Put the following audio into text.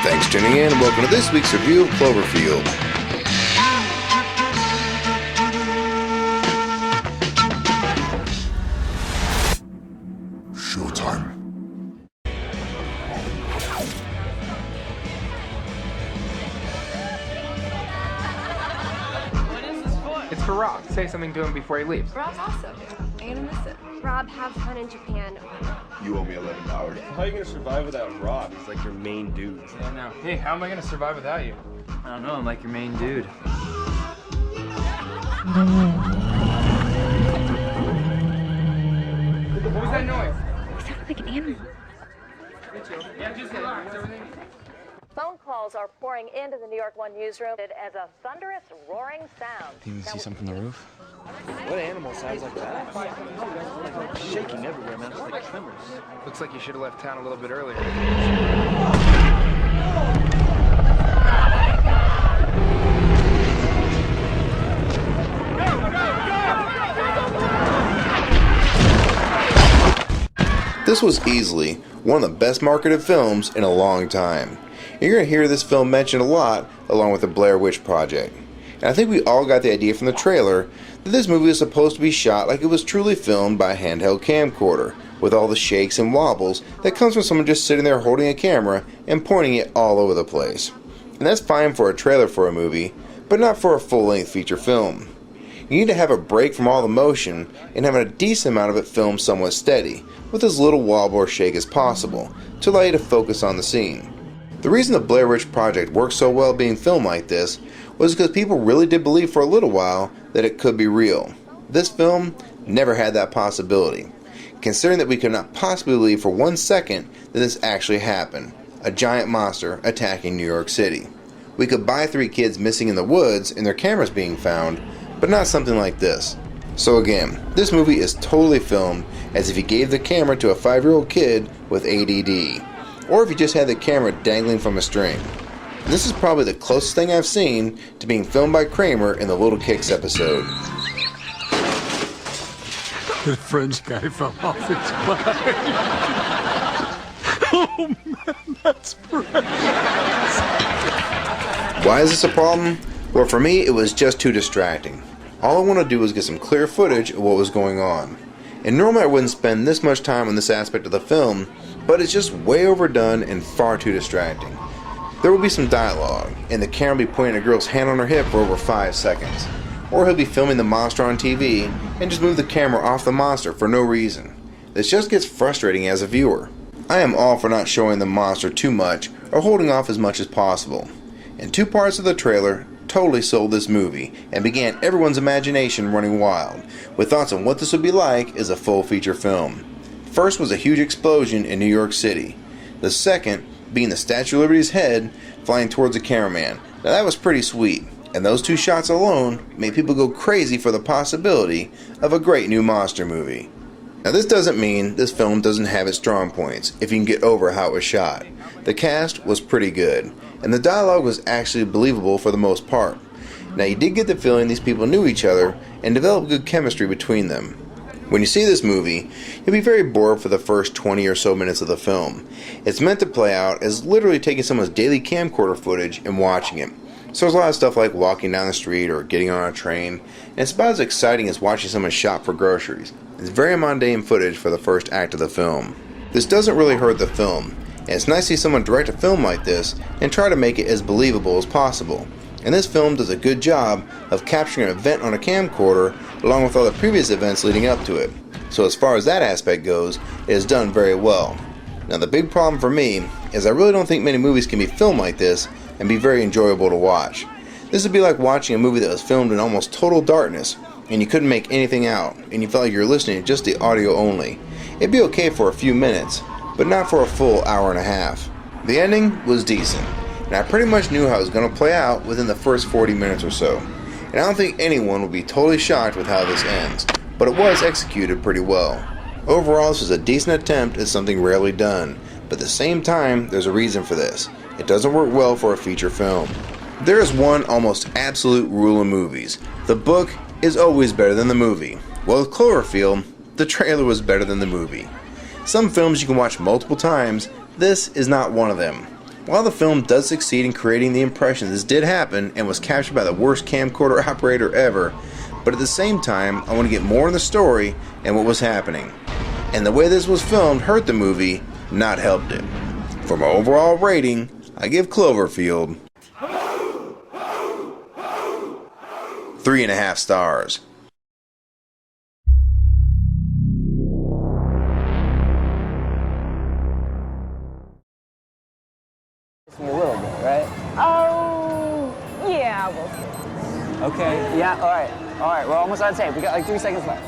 Thanks for tuning in and welcome to this week's review of Cloverfield. Showtime. It's for Rob. Say something to him before he leaves. Rob's awesome. I'm gonna miss it. Rob, have fun in Japan. You owe me $11. How are you gonna survive without Rob? He's like your main dude. Yeah, no. Hey, how am I gonna survive without you? I don't know, I'm like your main dude. What was that noise? He sounded like an animal. Yeah, just everything. Phone calls are pouring into the New York One newsroom as a thunderous roaring sound. Do you see something on the roof? What animal sounds like that? Like shaking everywhere, man. It's like tremors. Looks like you should have left town a little bit earlier. This was easily one of the best marketed films in a long time. You're going to hear this film mentioned a lot along with the Blair Witch Project. And I think we all got the idea from the trailer that this movie is supposed to be shot like it was truly filmed by a handheld camcorder, with all the shakes and wobbles that comes from someone just sitting there holding a camera and pointing it all over the place. And that's fine for a trailer for a movie, but not for a full-length feature film. You need to have a break from all the motion and have a decent amount of it filmed somewhat steady, with as little wobble or shake as possible, to allow you to focus on the scene. The reason the Blair Witch Project worked so well being filmed like this was because people really did believe for a little while that it could be real. This film never had that possibility, considering that we could not possibly believe for 1 second that this actually happened, a giant monster attacking New York City. We could buy 3 kids missing in the woods and their cameras being found, but not something like this. So again, this movie is totally filmed as if you gave the camera to a 5-year-old kid with ADD, or if you just had the camera dangling from a string. And this is probably the closest thing I've seen to being filmed by Kramer in the Little Kicks episode. The French guy fell off its bike. Oh man, that's precious. Why is this a problem? Well, for me, it was just too distracting. All I want to do is get some clear footage of what was going on. And normally I wouldn't spend this much time on this aspect of the film, but it's just way overdone and far too distracting. There will be some dialogue, and the camera will be pointing a girl's hand on her hip for over 5 seconds. Or he'll be filming the monster on TV and just move the camera off the monster for no reason. This just gets frustrating as a viewer. I am all for not showing the monster too much or holding off as much as possible. And 2 parts of the trailer totally sold this movie and began everyone's imagination running wild with thoughts on what this would be like as a full feature film. First was a huge explosion in New York City. The second being the Statue of Liberty's head flying towards a cameraman. Now that was pretty sweet, and those 2 shots alone made people go crazy for the possibility of a great new monster movie. Now this doesn't mean this film doesn't have its strong points if you can get over how it was shot. The cast was pretty good, and the dialogue was actually believable for the most part. Now you did get the feeling these people knew each other and developed good chemistry between them. When you see this movie, you'll be very bored for the first 20 or so minutes of the film. It's meant to play out as literally taking someone's daily camcorder footage and watching it. So there's a lot of stuff like walking down the street or getting on a train, and it's about as exciting as watching someone shop for groceries. It's very mundane footage for the first act of the film. This doesn't really hurt the film, and it's nice to see someone direct a film like this and try to make it as believable as possible. And this film does a good job of capturing an event on a camcorder along with all the previous events leading up to it. So as far as that aspect goes, it is done very well. Now the big problem for me is I really don't think many movies can be filmed like this and be very enjoyable to watch. This would be like watching a movie that was filmed in almost total darkness and you couldn't make anything out and you felt like you were listening to just the audio only. It'd be okay for a few minutes, but not for a full hour and a half. The ending was decent, and I pretty much knew how it was going to play out within the first 40 minutes or so. And I don't think anyone will be totally shocked with how this ends, but it was executed pretty well. Overall, this was a decent attempt at something rarely done, but at the same time, there's a reason for this. It doesn't work well for a feature film. There is one almost absolute rule in movies. The book is always better than the movie. Well, with Cloverfield, the trailer was better than the movie. Some films you can watch multiple times, this is not one of them. While the film does succeed in creating the impression this did happen and was captured by the worst camcorder operator ever, but at the same time, I want to get more in the story and what was happening. And the way this was filmed hurt the movie, not helped it. For my overall rating, I give Cloverfield 3.5 stars. A little bit, right? Oh, yeah, we'll see. Okay. Yeah. All right. We're almost out of tape. We got like 3 seconds left.